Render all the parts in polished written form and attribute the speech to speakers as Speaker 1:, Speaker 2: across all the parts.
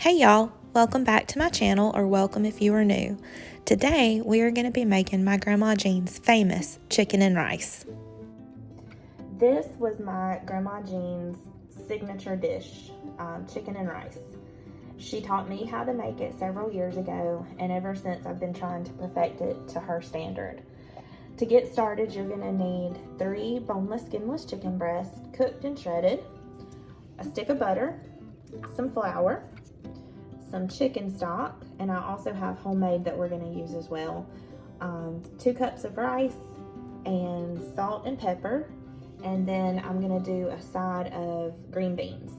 Speaker 1: Hey y'all, welcome back to my channel, or welcome if you are new. Today we are going to be making my Grandma Jean's famous chicken and rice. This was my Grandma Jean's signature dish, chicken and rice. She taught me how to make it several years ago, and ever since I've been trying to perfect it to her standard. To get started, you're going to need 3 boneless, skinless chicken breasts, cooked and shredded, a stick of butter, some flour, some chicken stock, and I also have homemade that we're going to use as well, 2 cups of rice, and salt and pepper, and then I'm going to do a side of green beans.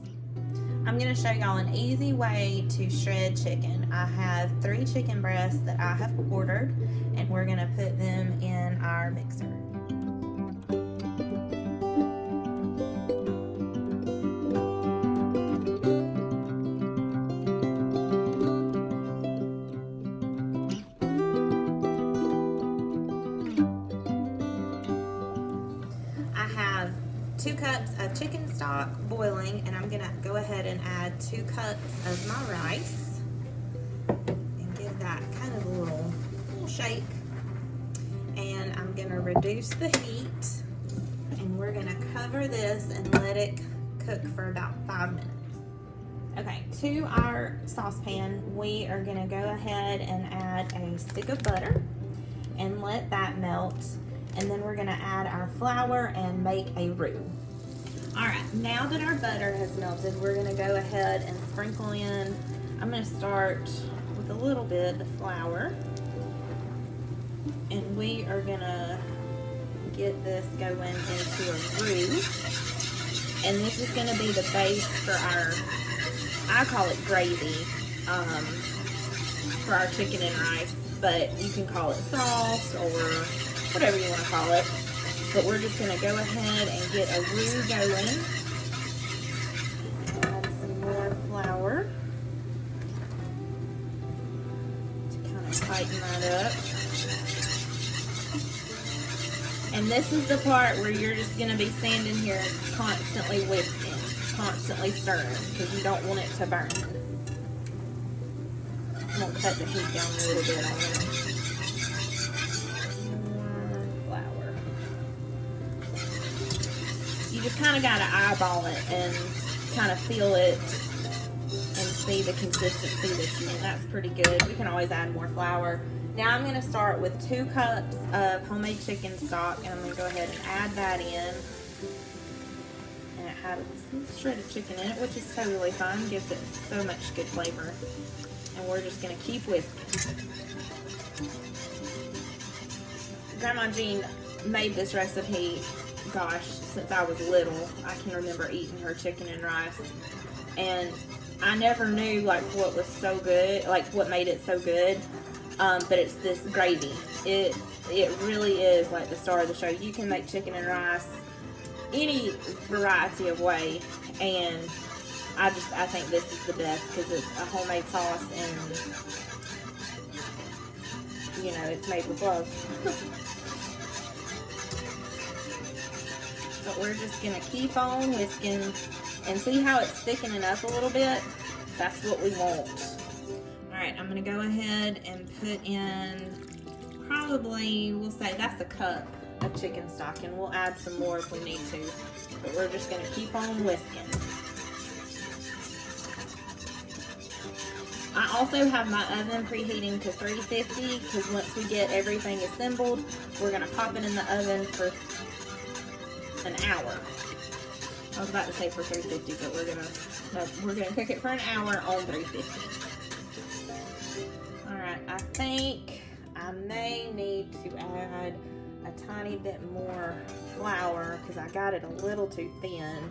Speaker 1: I'm going to show y'all an easy way to shred chicken. I have 3 chicken breasts that I have ordered, and we're going to put them in our mixer. I have 2 cups of chicken stock boiling, and I'm gonna go ahead and add 2 cups of my rice and give that kind of a little shake. And I'm gonna reduce the heat, and we're gonna cover this and let it cook for about 5 minutes. Okay, to our saucepan, we are gonna go ahead and add a stick of butter and let that melt. And then we're gonna add our flour and make a roux. All right, now that our butter has melted, we're gonna go ahead and sprinkle in, I'm gonna start with a little bit of flour. And we are gonna get this going into a roux. And this is gonna be the base for our, I call it gravy, for our chicken and rice, but you can call it sauce or whatever you want to call it. But we're just going to go ahead and get a roux going. Add some more flour to kind of tighten that up. And this is the part where you're just going to be standing here constantly whisking, constantly stirring, because you don't want it to burn. I'm going to cut the heat down a little bit on it. You just kind of got to eyeball it and kind of feel it and see the consistency that you want. That's pretty good. We can always add more flour. Now I'm going to start with 2 cups of homemade chicken stock, and I'm going to go ahead and add that in. And it has some shredded chicken in it, which is totally fine. Gives it so much good flavor. And we're just going to keep whisking. Grandma Jean made this recipe, gosh, since I was little. I can remember eating her chicken and rice, and I never knew like what was so good, like what made it so good, but it's this gravy. It really is like the star of the show. You can make chicken and rice any variety of way, and I think this is the best because it's a homemade sauce, and you know, it's made with love. But we're just going to keep on whisking and see how it's thickening up a little bit. That's what we want. Alright, I'm going to go ahead and put in probably, we'll say that's a cup of chicken stock, and we'll add some more if we need to. But we're just going to keep on whisking. I also have my oven preheating to 350 because once we get everything assembled, we're going to pop it in the oven for an hour. I was about to say for 350, but we're gonna cook it for an hour on 350. All right, I think I may need to add a tiny bit more flour because I got it a little too thin.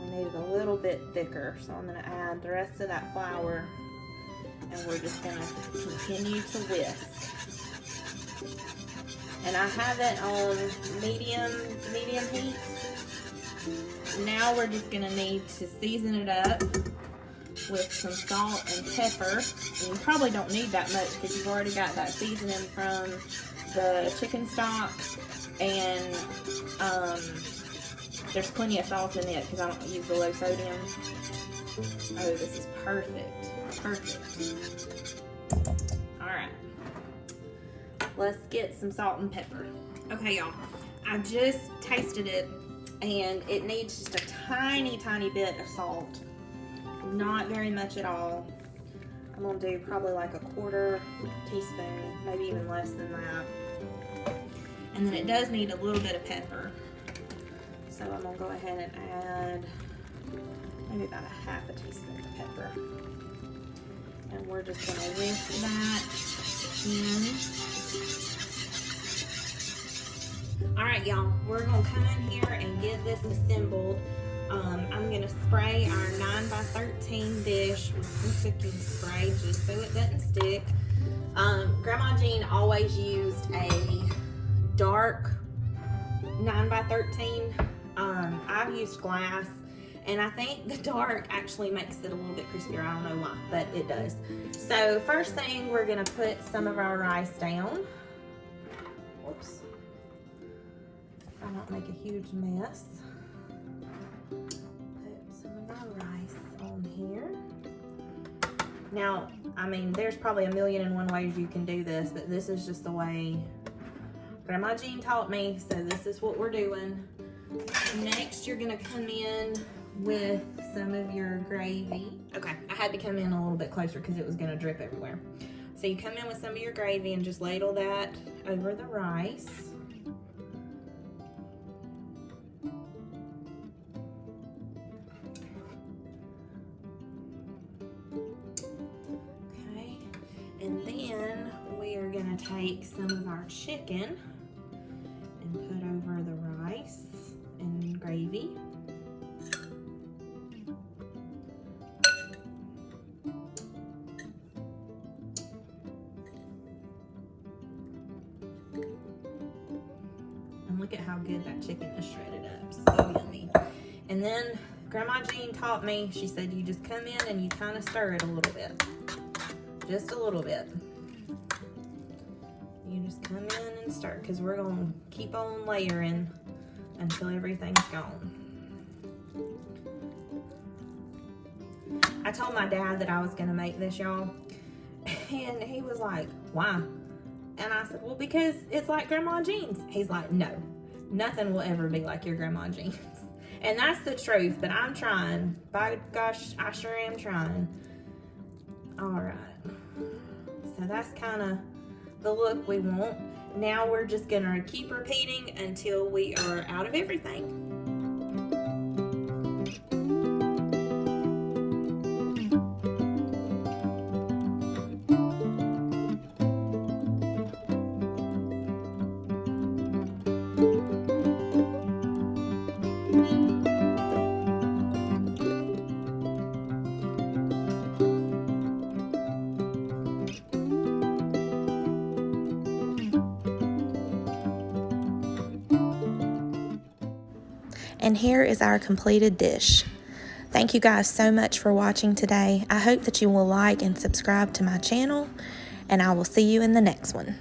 Speaker 1: We need it a little bit thicker, so I'm gonna add the rest of that flour, and we're just gonna continue to whisk. And I have it on medium heat. Now we're just gonna need to season it up with some salt and pepper. And you probably don't need that much because you've already got that seasoning from the chicken stock, and there's plenty of salt in it because I don't use the low sodium. Oh, this is perfect. Perfect. All right. Let's get some salt and pepper. Okay, y'all. I just tasted it, and it needs just a tiny, tiny bit of salt. Not very much at all. I'm gonna do probably like a 1/4 teaspoon, maybe even less than that. And then it does need a little bit of pepper. So I'm gonna go ahead and add maybe about a 1/2 teaspoon of pepper. And we're just gonna whisk that in. All right, y'all, we're gonna come in here and get this assembled. I'm gonna spray our 9x13 dish with some cooking spray just so it doesn't stick. Grandma Jean always used a dark 9x13. I've used glass, and I think the dark actually makes it a little bit crispier. I don't know why, but it does. So first thing, we're gonna put some of our rice down. Whoops. Try not to make a huge mess. Put some of our rice on here. Now, I mean, there's probably 1,000,001 ways you can do this, but this is just the way Grandma Jean taught me, so this is what we're doing. Next, you're gonna come in with some of your gravy. Okay, I had to come in a little bit closer because it was gonna drip everywhere. So you come in with some of your gravy and just ladle that over the rice. Okay, and then we are gonna take some of our chicken and put over the rice and gravy. And look at how good that chicken is shredded up. So yummy. And then Grandma Jean taught me, she said you just come in and you kind of stir it a little bit. Just a little bit. You just come in and stir, because we're going to keep on layering until everything's gone. I told my dad that I was going to make this, y'all, and he was like, why? And I said, well, because it's like Grandma Jean's. He's like, no, nothing will ever be like your Grandma Jean's. And that's the truth, but I'm trying. By gosh, I sure am trying. All right. So that's kind of the look we want. Now we're just gonna keep repeating until we are out of everything. And here is our completed dish. Thank you guys so much for watching today. I hope that you will like and subscribe to my channel, and I will see you in the next one.